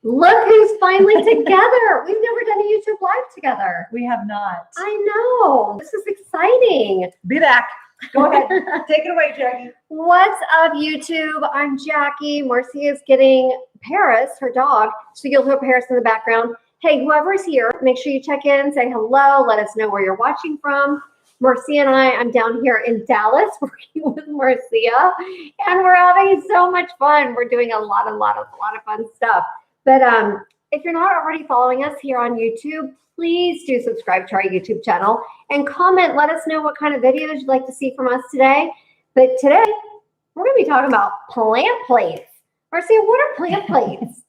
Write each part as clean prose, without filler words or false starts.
Look who's finally together. We've never done a YouTube live together. We have not. I know. This is exciting. Be back. Go ahead. Take it away, Jackie. What's up, YouTube? I'm Jackie. Marcia's getting Paris, her dog. So you'll hear Paris in the background. Hey, whoever's here, make sure you check in, say hello, let us know where you're watching from. Marcia and I'm down here in Dallas working with Marcia, and we're having so much fun. We're doing a lot of fun stuff. But if you're not already following us here on YouTube, please do subscribe to our YouTube channel and comment. Let us know what kind of videos you'd like to see from us today. But today, we're going to be talking about plant plates. Marcia, what are plant plates?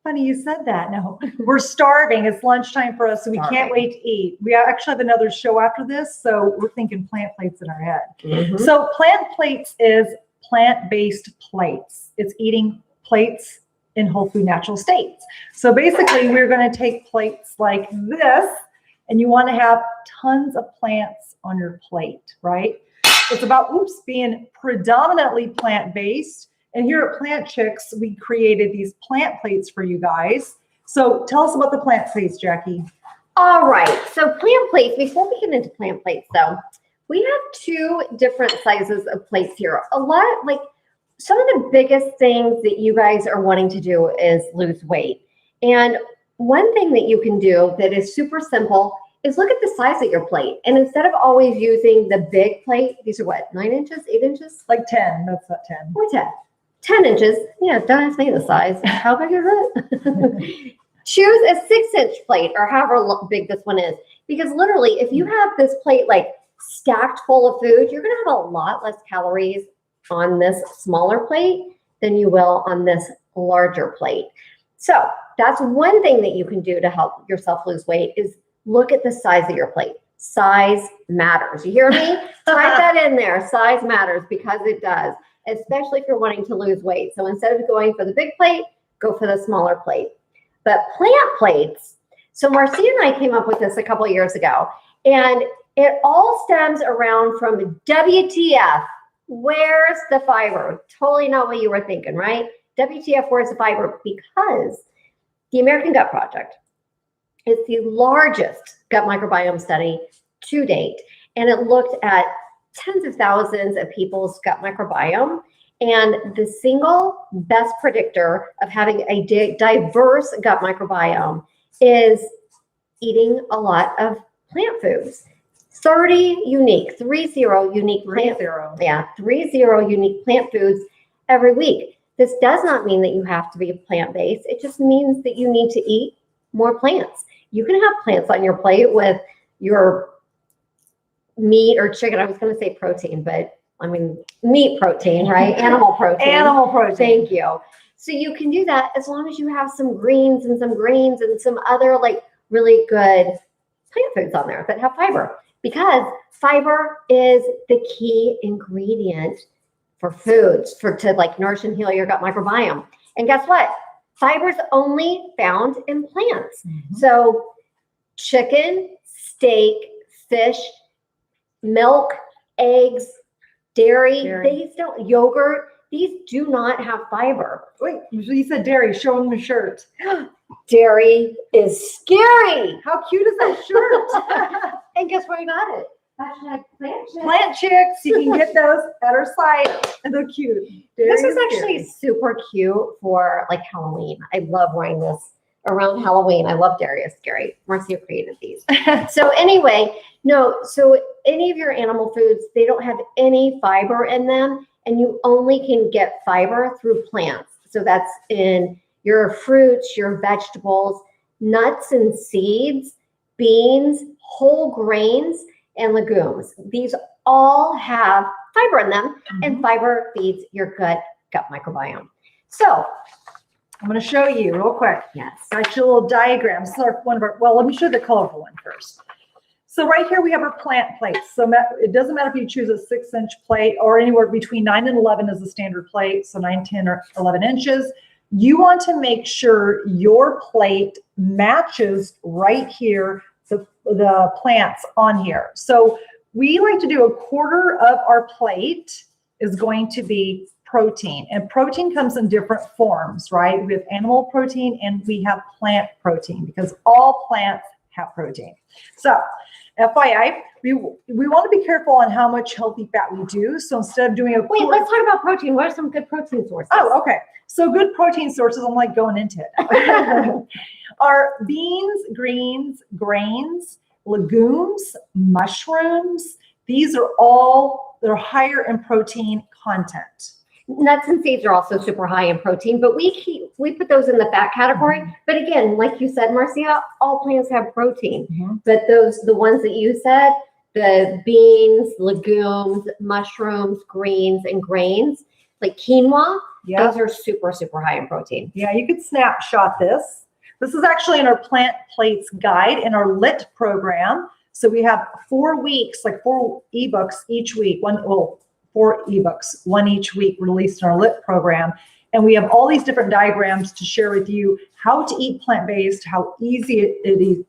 Funny you said that. No, we're starving. It's lunchtime for us, so we can't wait to eat. We actually have another show after this, so we're thinking plant plates in our head. So plant plates is plant-based plates. It's eating plates in whole food natural states. So basically, we're going to take plates like this, and you want to have tons of plants on your plate, right? It's about, being predominantly plant-based. And here at Plant Chics, we created these plant plates for you guys. So tell us about the plant plates, Jackie. All right. So plant plates, before we get into plant plates though, we have two different sizes of plates here. Some of the biggest things that you guys are wanting to do is lose weight. And one thing that you can do that is super simple is look at the size of your plate. And instead of always using the big plate, these are what, 9 inches, 8 inches? Like 10, that's not 10. Or 10. 10 inches. Yeah, don't ask me the size. How big is it? Choose a 6-inch plate or however big this one is. Because literally, if you have this plate like stacked full of food, you're going to have a lot less calories on this smaller plate than you will on this larger plate. So that's one thing that you can do to help yourself lose weight is look at the size of your plate. Size matters. You hear me? Type that in there. Size matters because it does, especially if you're wanting to lose weight. So instead of going for the big plate, go for the smaller plate. But plant plates, so Marcia and I came up with this a couple of years ago, and it all stems around from WTF. Where's the fiber? Totally not what you were thinking, right? WTF, where's the fiber? Because the American Gut Project is the largest gut microbiome study to date, and it looked at tens of thousands of people's gut microbiome. And the single best predictor of having a diverse gut microbiome is eating a lot of plant foods. 30 unique plant foods every week. This does not mean that you have to be plant-based. It just means that you need to eat more plants. You can have plants on your plate with your meat or chicken. I was going to say protein, but I mean meat protein, right? Animal protein. Animal protein. Thank you. So you can do that as long as you have some greens and some grains and some other like really good plant foods on there that have fiber. Because fiber is the key ingredient for foods to like nourish and heal your gut microbiome. And guess what? Fiber is only found in plants. So chicken, steak, fish, milk, eggs, dairy. Yogurt, these do not have fiber. Wait, you said dairy. Show them the shirt. Dairy is scary. How cute is that shirt? And guess where I got it? Plant Chics. You can get those at our site. And they're cute. This is actually super cute for like Halloween. I love wearing this around Halloween. I love dairy. It's scary. Marcia created these. So anyway, so any of your animal foods, they don't have any fiber in them, and you only can get fiber through plants. So that's in your fruits, your vegetables, nuts and seeds, beans, whole grains, and legumes. These all have fiber in them, and fiber feeds your gut microbiome. So I'm going to show you real quick. Yes. Actually, a little diagram. This is well, let me show the colorful one first. So right here we have our plant plates. So it doesn't matter if you choose a 6-inch plate or anywhere between 9 and 11 is the standard plate. So 9, 10, or 11 inches. You want to make sure your plate matches right here the plants on here. So we like to do 1/4 of our plate is going to be protein, and protein comes in different forms, right? We have animal protein and we have plant protein because all plants have protein. So FYI, we want to be careful on how much healthy fat we do. So instead of doing Wait, let's talk about protein. What are some good protein sources? Oh, okay. So good protein sources, I'm like going into it, are beans, greens, grains, legumes, mushrooms. These are all, they're higher in protein content. Nuts and seeds are also super high in protein, but we put those in the fat category. But again, like you said, Marcia, all plants have protein. But the ones that you said, the beans, legumes, mushrooms, greens, and grains, like quinoa, those are super, super high in protein. Yeah, you could snapshot this. This is actually in our plant plates guide in our LIT program. So we have 4 weeks, like 4 ebooks each week, 4 ebooks, 1 each week released in our LIT program. And we have all these different diagrams to share with you how to eat plant-based, how easy it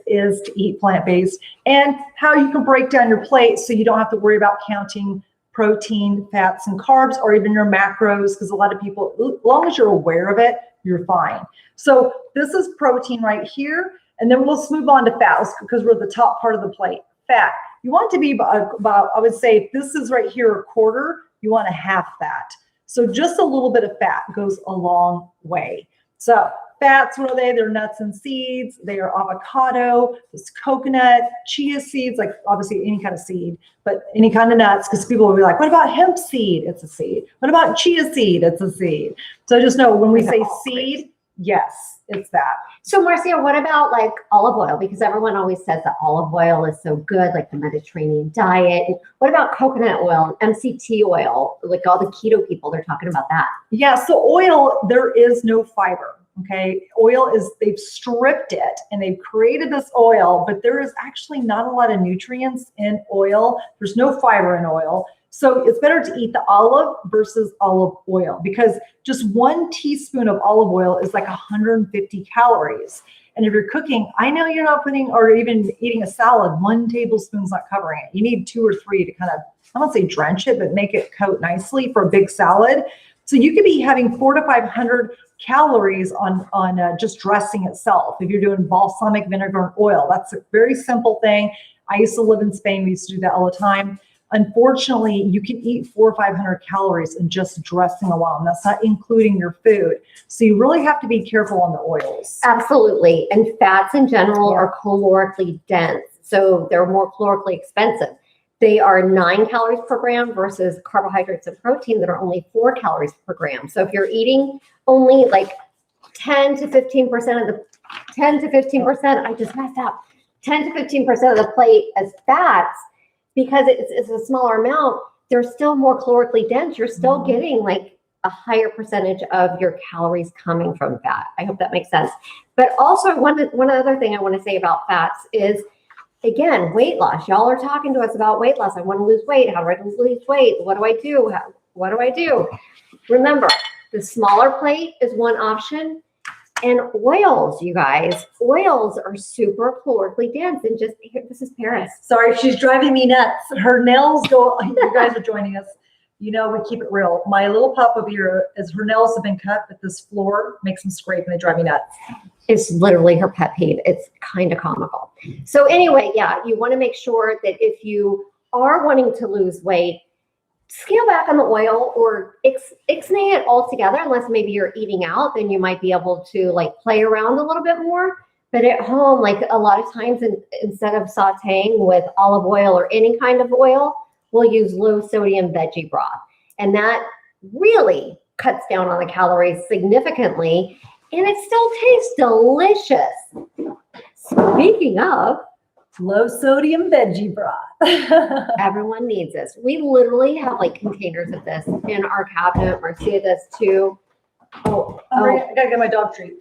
is to eat plant-based, and how you can break down your plate so you don't have to worry about counting protein, fats, and carbs, or even your macros, because a lot of people, as long as you're aware of it, you're fine. So this is protein right here, and then we'll move on to fats because we're at the top part of the plate. Fat. You want to be about, I would say, if this is right here a quarter, you want a half that. So just a little bit of fat goes a long way. So fats, what are they? They're nuts and seeds. They are avocado, there's coconut, chia seeds, like obviously any kind of seed, but any kind of nuts, because people will be like, what about hemp seed? It's a seed. What about chia seed? It's a seed. So just know when we say seed, yes, it's that. So Marcia, what about like olive oil? Because everyone always says that olive oil is so good, like the Mediterranean diet. What about coconut oil, MCT oil? Like all the keto people, they're talking about that. Yeah, so oil, there is no fiber. Okay, oil is, they've stripped it and they've created this oil, but there is actually not a lot of nutrients in oil. There's no fiber in oil. So it's better to eat the olive versus olive oil, because just 1 teaspoon of olive oil is like 150 calories. And if you're cooking, I know you're not putting, or even eating a salad, 1 tablespoon's not covering it. You need 2 or 3 to kind of, I won't say drench it, but make it coat nicely for a big salad. So you could be having 400 to 500 calories on just dressing itself. If you're doing balsamic vinegar and oil, that's a very simple thing. I used to live in Spain. We used to do that all the time. Unfortunately, you can eat 400 or 500 calories in just dressing alone. That's not including your food. So you really have to be careful on the oils. Absolutely. And fats in general are calorically dense. So they're more calorically expensive. They are 9 calories per gram versus carbohydrates and protein that are only 4 calories per gram. So if you're eating only like 10 to 15% of the 10% of the plate as fats, because it's a smaller amount, they're still more calorically dense. You're still getting like a higher percentage of your calories coming from fat. I hope that makes sense. But also one other thing I want to say about fats is, again, weight loss. Y'all are talking to us about weight loss. I want to lose weight. How do I lose weight? What do I do? What do I do? Remember, the smaller plate is one option. And oils, you guys, oils are super calorically dense. And just here, this is Paris. Sorry, she's driving me nuts. Her nails go, you guys are joining us. You know, we keep it real. My little pup over here, as her nails have been cut, but this floor makes them scrape and they drive me nuts. It's literally her pet peeve. It's kind of comical. So anyway, yeah, you want to make sure that if you are wanting to lose weight, scale back on the oil or ixnay it altogether, unless maybe you're eating out, then you might be able to like play around a little bit more. But at home, like a lot of times instead of sauteing with olive oil or any kind of oil, we'll use low sodium veggie broth. And that really cuts down on the calories significantly. And it still tastes delicious. Speaking of low sodium veggie broth. Everyone needs this. We literally have like containers of this in our cabinet. Marcia does too. I gotta get my dog treat.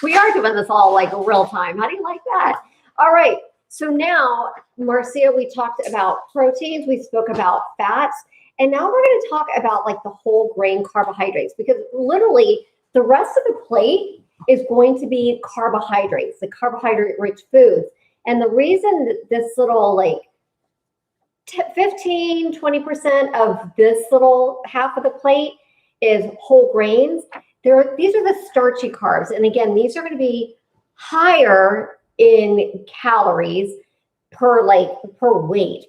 We are doing this all like real time. How do you like that? All right. So now, Marcia, we talked about proteins. We spoke about fats. And now we're going to talk about like the whole grain carbohydrates, because literally the rest of the plate is going to be carbohydrates, the carbohydrate rich foods. And the reason that this little like 15, 20% of this little half of the plate is whole grains. These are the starchy carbs. And again, these are going to be higher in calories per weight,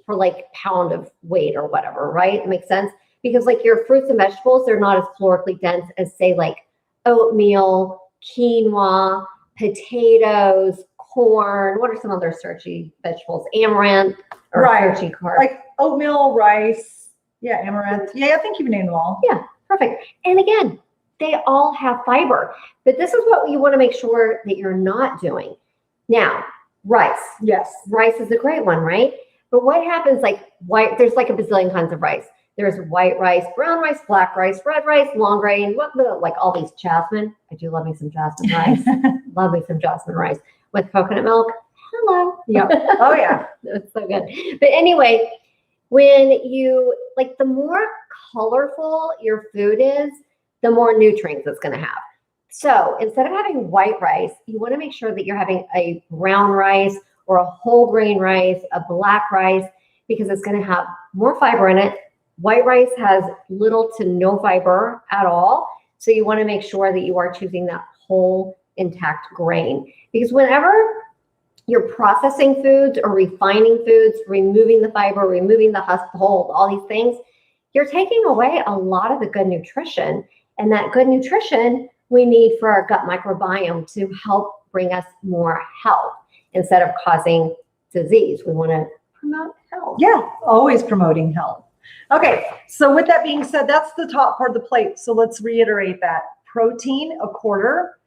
per like pound of weight or whatever, right? It makes sense. Because like your fruits and vegetables, they're not as calorically dense as say like oatmeal, quinoa, potatoes, corn. What are some other starchy vegetables? Amaranth or starchy carbs. Like oatmeal, rice. Yeah, amaranth. Yeah, I think you've named them all. Yeah, perfect. And again, they all have fiber. But this is what you want to make sure that you're not doing. Now, rice. Yes. Rice is a great one, right? But what happens there's like a bazillion kinds of rice. There's white rice, brown rice, black rice, red rice, long grain, like all these jasmine. I do love me some jasmine rice. Love me some jasmine rice with coconut milk. Hello. Yeah. Oh yeah. It's so good. But anyway, when you the more colorful your food is, the more nutrients it's going to have. So instead of having white rice, you want to make sure that you're having a brown rice or a whole grain rice, a black rice, because it's going to have more fiber in it. White rice has little to no fiber at all. So you want to make sure that you are choosing that whole intact grain. Because whenever you're processing foods or refining foods, removing the fiber, removing the husk, the hull, all these things, you're taking away a lot of the good nutrition. And that good nutrition we need for our gut microbiome to help bring us more health instead of causing disease. We want to promote health. Yeah, always promoting health. Okay, so with that being said, that's the top part of the plate. So let's reiterate that. Protein, a quarter.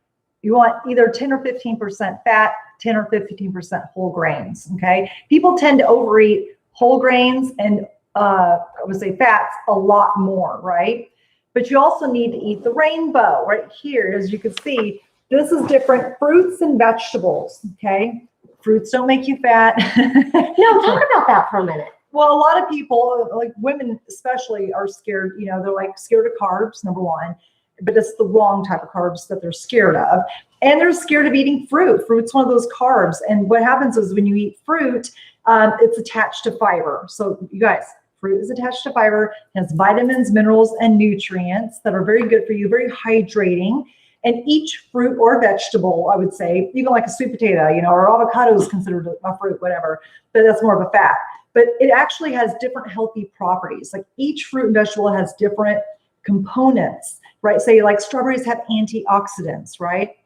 You want either 10 or 15% fat, 10 or 15% whole grains, okay? People tend to overeat whole grains and I would say fats a lot more, right? But you also need to eat the rainbow right here. As you can see, this is different fruits and vegetables, okay? Fruits don't make you fat. No, talk about that for a minute. Well, a lot of people, like women especially, are scared. They're like scared of carbs, number one, but it's the wrong type of carbs that they're scared of. And they're scared of eating fruit. Fruit's one of those carbs. And what happens is when you eat fruit, it's attached to fiber. So you guys, fruit is attached to fiber, has vitamins, minerals, and nutrients that are very good for you, very hydrating. And each fruit or vegetable, I would say, even like a sweet potato, or avocado is considered a fruit, whatever, but that's more of a fat. But it actually has different healthy properties. Like each fruit and vegetable has different components, right? Say like strawberries have antioxidants, right?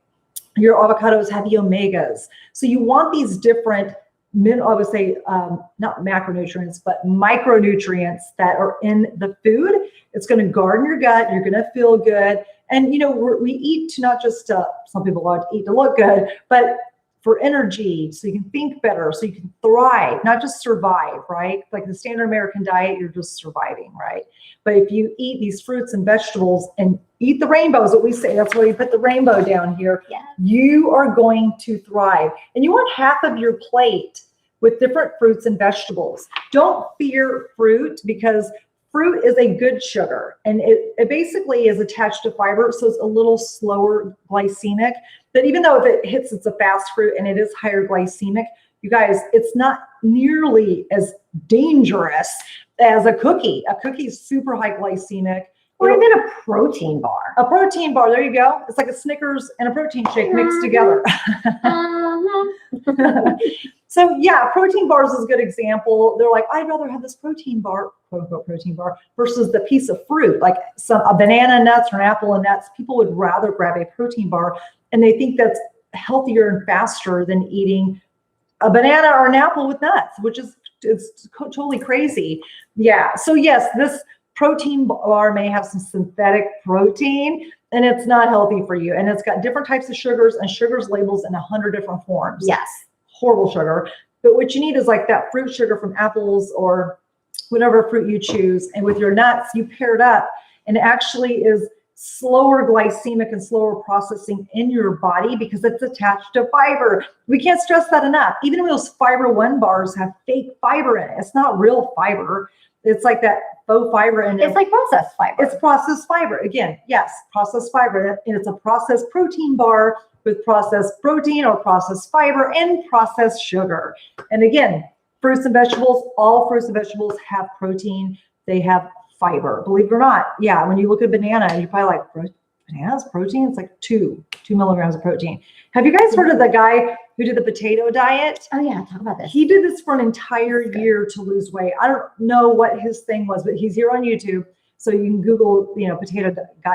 Your avocados have the omegas. So you want these different, I would say, not macronutrients, but micronutrients that are in the food. It's going to garden your gut. You're going to feel good. And, we eat to not just, some people like to eat to look good, but for energy, so you can think better, so you can thrive, not just survive, right? Like the standard American diet, you're just surviving, right? But if you eat these fruits and vegetables and eat the rainbows, what we say, that's why we put the rainbow down here, yeah. You are going to thrive. And you want half of your plate with different fruits and vegetables. Don't fear fruit, because fruit is a good sugar, and it basically is attached to fiber, so it's a little slower glycemic. But even though if it hits, it's a fast fruit and it is higher glycemic, you guys, it's not nearly as dangerous as a cookie. A cookie is super high glycemic. Or even a protein bar. A protein bar, there you go. It's like a Snickers and a protein shake mixed together. So yeah, protein bars is a good example. They're like, I'd rather have this protein bar, quote unquote protein bar, versus the piece of fruit, like a banana and nuts or an apple and nuts. People would rather grab a protein bar, and they think that's healthier and faster than eating a banana or an apple with nuts, which is totally crazy. Yeah. So yes, this protein bar may have some synthetic protein, and it's not healthy for you. And it's got different types of sugars, and sugars labels in 100 different forms. Yes. Horrible sugar. But what you need is like that fruit sugar from apples or whatever fruit you choose. And with your nuts, you pair it up, and it actually is slower glycemic and slower processing in your body because it's attached to fiber. We can't stress that enough. Even those Fiber One bars have fake fiber in it. It's not real fiber. It's like that faux fiber in it. It's like processed fiber. It's processed fiber. Again, yes, processed fiber. And it's a processed protein bar with processed protein or processed fiber and processed sugar. And again, Fruits and vegetables, all fruits and vegetables have protein. They have fiber, believe it or not. Yeah, when you look at a banana, you're probably like, bananas, protein? It's like 2 milligrams of protein. Have you guys heard of the guy who did the potato diet? Oh yeah, talk about this. He did this for an entire year to lose weight. I don't know what his thing was, but he's here on YouTube. So you can Google, potato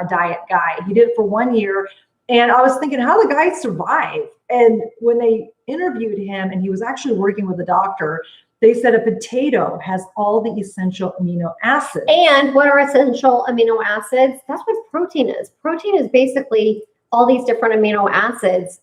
diet guy. He did it for 1 year. And I was thinking, how the guy survived? And when they interviewed him, and he was actually working with a doctor, they said a potato has all the essential amino acids. And what are essential amino acids? That's what protein is. Protein is basically all these different amino acids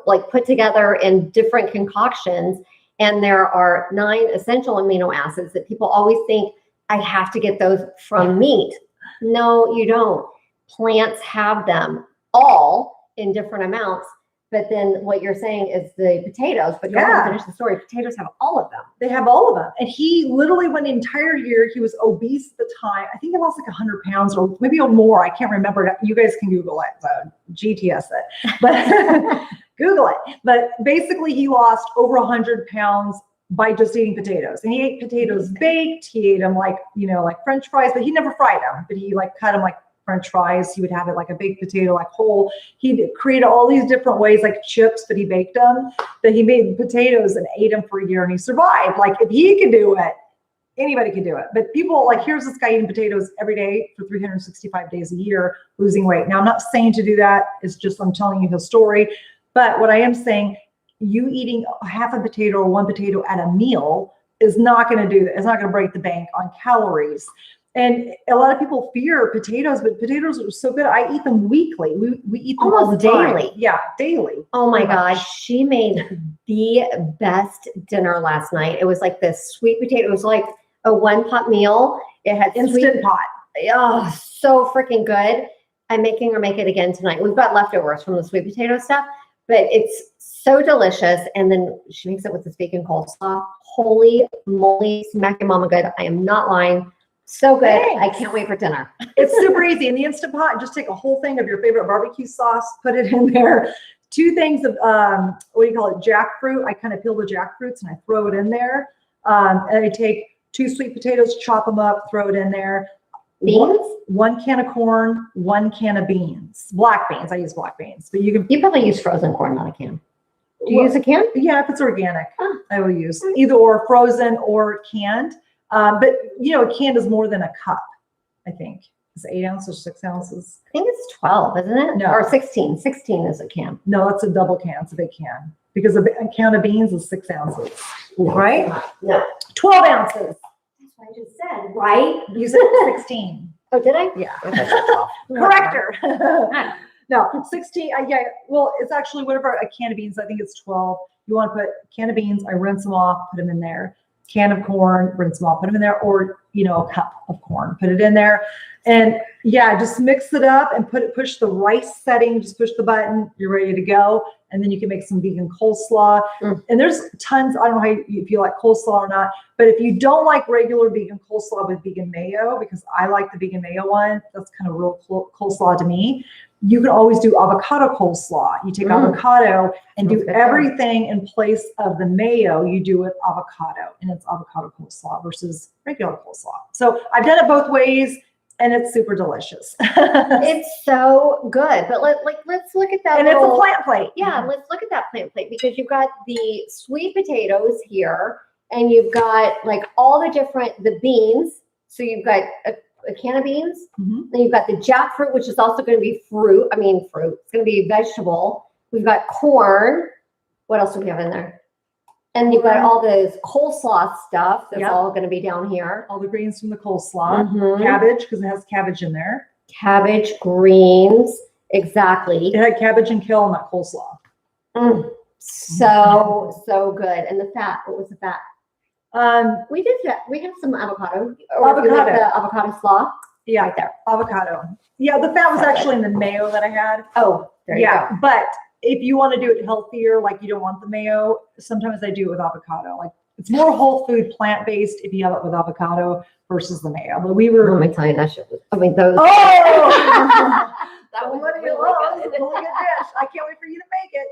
like put together in different concoctions. And there are 9 essential amino acids that people always think, I have to get those from meat. No, you don't. Plants have them all in different amounts. But then what you're saying is the potatoes, but go ahead and finish the story. Potatoes have all of them. They have all of them. And he literally went an entire year. He was obese at the time. I think he lost like 100 pounds or maybe more. I can't remember. You guys can Google it. GTS it. But Google it. But basically he lost over 100 pounds by just eating potatoes. And he ate potatoes baked. He ate them like French fries, but he never fried them. But he cut them like French fries. He would have it like a baked potato, like whole. He created all these different ways, like chips, that he baked them, that he made potatoes and ate them for a year, and he survived. Like, if he can do it, anybody can do it. But people, here's this guy eating potatoes every day for 365 days a year, losing weight. Now, I'm not saying to do that. It's just, I'm telling you his story. But what I am saying, you eating half a potato or 1 potato at a meal is not going to do that. It's not going to break the bank on calories. And a lot of people fear potatoes, but potatoes are so good. I eat them weekly. We eat them almost all the time. daily. Yeah, daily. Oh my gosh, she made the best dinner last night. It was like this sweet potato. It was like a 1-pot meal. It had Instant pot. Oh, so freaking good. I'm making her make it again tonight. We've got leftovers from the sweet potato stuff, but it's so delicious. And then she makes it with this bacon coleslaw. Holy moly, smack your mama good. I am not lying. So good. Thanks. I can't wait for dinner. It's super easy. In the Instant Pot, just take a whole thing of your favorite barbecue sauce, put it in there. 2 things of, jackfruit. I kind of peel the jackfruits and I throw it in there. And I take 2 sweet potatoes, chop them up, throw it in there. Beans? One can of corn, 1 can of beans. Black beans. I use black beans. But you probably use frozen corn, not a can. Do you use a can? Yeah, if it's organic, I will use either or frozen or canned. But a can is more than a cup, I think. It's 8 ounces, 6 ounces. I think it's 12, isn't it? No. Or 16. 16 is a can. No, it's a double can. It's a big can. Because a can of beans is 6 ounces. No, right? No. 12 ounces. That's what I just said, right? You said 16. Oh, did I? Yeah. Okay, 12. Correct her. No, 16. Yeah. Well, it's actually whatever a can of beans. I think it's 12. You want to put a can of beans. I rinse them off, put them in there. Can of corn, rinse them off, put them in there, or a cup of corn, put it in there, and just mix it up and push the rice setting, just push the button, you're ready to go. And then you can make some vegan coleslaw. And there's tons. I don't know if you like coleslaw or not, but if you don't like regular vegan coleslaw with vegan mayo, because I like the vegan mayo one, that's kind of real coleslaw to me. You can always do avocado coleslaw. You take avocado and do everything in place of the mayo you do with avocado, and it's avocado coleslaw versus regular coleslaw. So I've done it both ways, and it's super delicious. It's so good. But let's look at that. And it's a plant plate. Yeah, let's look at that plant plate, because you've got the sweet potatoes here, and you've got all the beans. So you've got a can of beans. Then you've got the jackfruit, which is also going to be fruit. It's going to be vegetable. We've got corn. What else do we have in there? And you've got all this coleslaw stuff that's all going to be down here. All the greens from the coleslaw. Cabbage, because it has cabbage in there. Cabbage, Greens. Exactly. It had cabbage and kale in that coleslaw. So good. And the fat, what was the fat? We did that. We have some avocado. The avocado slaw. Yeah, right there. Avocado. Yeah, the fat was actually in the mayo that I had. Oh, there you go. But if you want to do it healthier, you don't want the mayo, sometimes I do it with avocado. It's more whole food, plant-based if you have it with avocado versus the mayo. But we were. Let me tell you, that shit was, those. Oh! That was really really good. Really good dish. I can't wait for you to make it.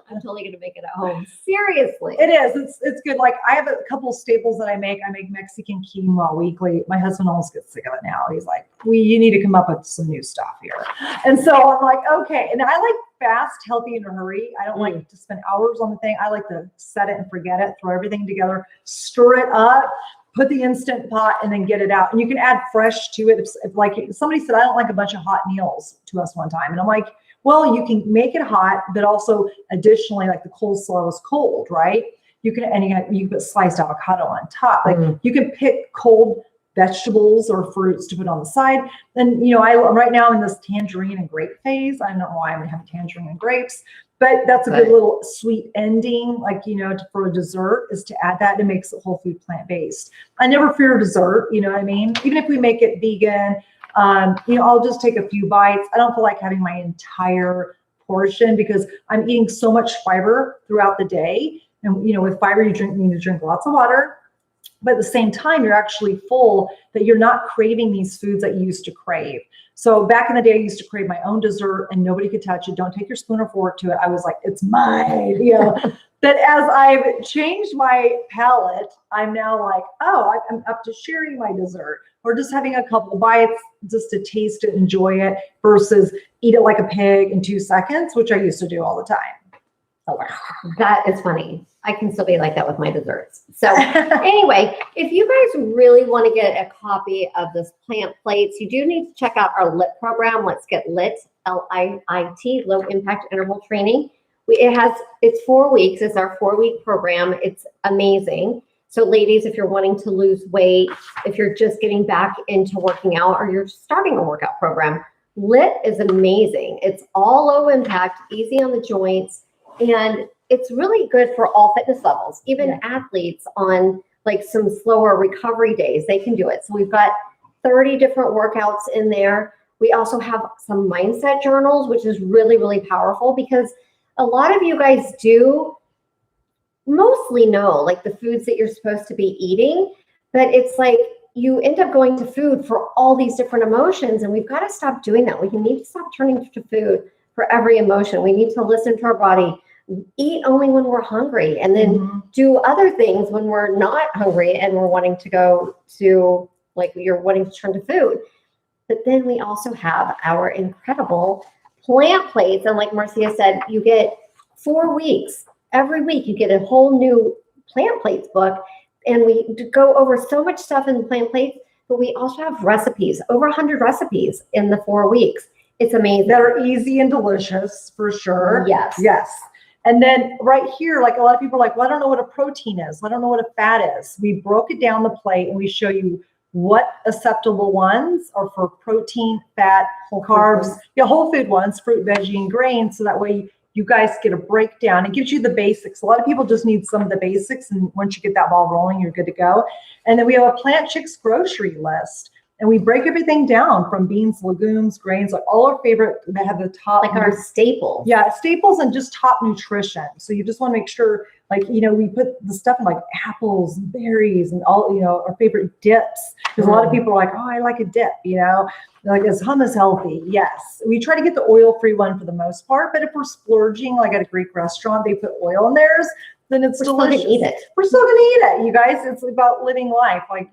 I'm totally gonna make it at home. Seriously. It is. It's good. Like I have a couple staples that I make. I make Mexican quinoa weekly. My husband almost gets sick of it now. He's like, you need to come up with some new stuff here. And so I'm like, okay. And I like fast, healthy, in a hurry. I don't like to spend hours on the thing. I like to set it and forget it, throw everything together, stir it up, put the Instant Pot, and then get it out. And you can add fresh to it. If like somebody said, I don't like a bunch of hot meals to us one time. And I'm like, well, you can make it hot, but also additionally, like the coleslaw is cold, right? You can put sliced avocado on top. Like you can pick cold vegetables or fruits to put on the side. And right now I'm in this tangerine and grape phase. I don't know why I'm having tangerine and grapes, but that's a good little sweet ending. Like for a dessert is to add that. It makes the whole food plant-based. I never fear dessert. You know what I mean? Even if we make it vegan. I'll just take a few bites. I don't feel like having my entire portion because I'm eating so much fiber throughout the day. And, with fiber, you need to drink lots of water. But at the same time, you're actually full that you're not craving these foods that you used to crave. So back in the day, I used to crave my own dessert and nobody could touch it. Don't take your spoon or fork to it. I was like, it's mine, But as I've changed my palate, I'm now like, oh, I'm up to sharing my dessert or just having a couple bites just to taste it, enjoy it versus eat it like a pig in 2 seconds, which I used to do all the time. Oh, wow. That is funny. I can still be like that with my desserts. So anyway, if you guys really want to get a copy of this plant plates, you do need to check out our LIT program. Let's Get Lit, LIT, Low Impact Interval Training. It's 4 weeks. It's our 4-week program. It's amazing. So ladies, if you're wanting to lose weight, if you're just getting back into working out or you're starting a workout program, LIT is amazing. It's all low impact, easy on the joints, and it's really good for all fitness levels. Even athletes on like some slower recovery days, they can do it. So we've got 30 different workouts in there. We also have some mindset journals, which is really, really powerful because a lot of you guys do mostly know like the foods that you're supposed to be eating, but it's like you end up going to food for all these different emotions, and we've got to stop doing that. We need to stop turning to food for every emotion. We need to listen to our body, eat only when we're hungry, and then do other things when we're not hungry and we're wanting to go to, like you're wanting to turn to food. But then we also have our incredible plant plates. And like Marcia said, you get 4 weeks. Every week you get a whole new plant plates book. And we go over so much stuff in the plant plates, but we also have recipes, over 100 recipes in the 4 weeks. It's amazing. That are easy and delicious for sure. Yes. Yes. And then right here, like a lot of people are like, well, I don't know what a protein is. I don't know what a fat is. We broke it down the plate and we show you what acceptable ones are for protein, fat, carbs, whole food ones, fruit, veggie, and grains. So that way you guys get a breakdown. It gives you the basics. A lot of people just need some of the basics. And once you get that ball rolling, you're good to go. And then we have a Plant Chics grocery list. And we break everything down from beans, legumes, grains, like all our favorite that have the top. Like our staples. Yeah, staples and just top nutrition. So you just want to make sure, like, we put the stuff in like apples and berries and all, our favorite dips. Because a lot of people are like, oh, I like a dip, like, is hummus healthy? Yes. We try to get the oil-free one for the most part. But if we're splurging, like at a Greek restaurant, they put oil in theirs. Then it's delicious. Still gonna eat it. We're still going to eat it, you guys. It's about living life. Like,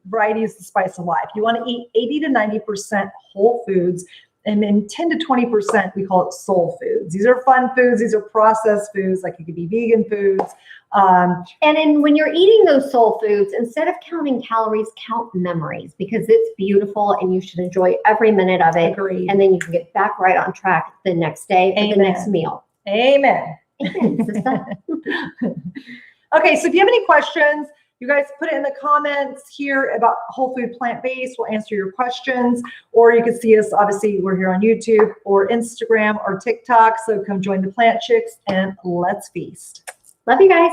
variety is the spice of life. You want to eat 80 to 90% whole foods, and then 10 to 20%, we call it soul foods. These are fun foods. These are processed foods. Like it could be vegan foods. And then when you're eating those soul foods, instead of counting calories, count memories, because it's beautiful and you should enjoy every minute of it. Agreed. And then you can get back right on track the next day for the next meal. Amen. Okay, so if you have any questions, you guys put it in the comments here about whole food plant-based. We'll answer your questions, or you can see us, obviously we're here on YouTube or Instagram or TikTok. So come join the Plant Chics and let's feast. Love you guys.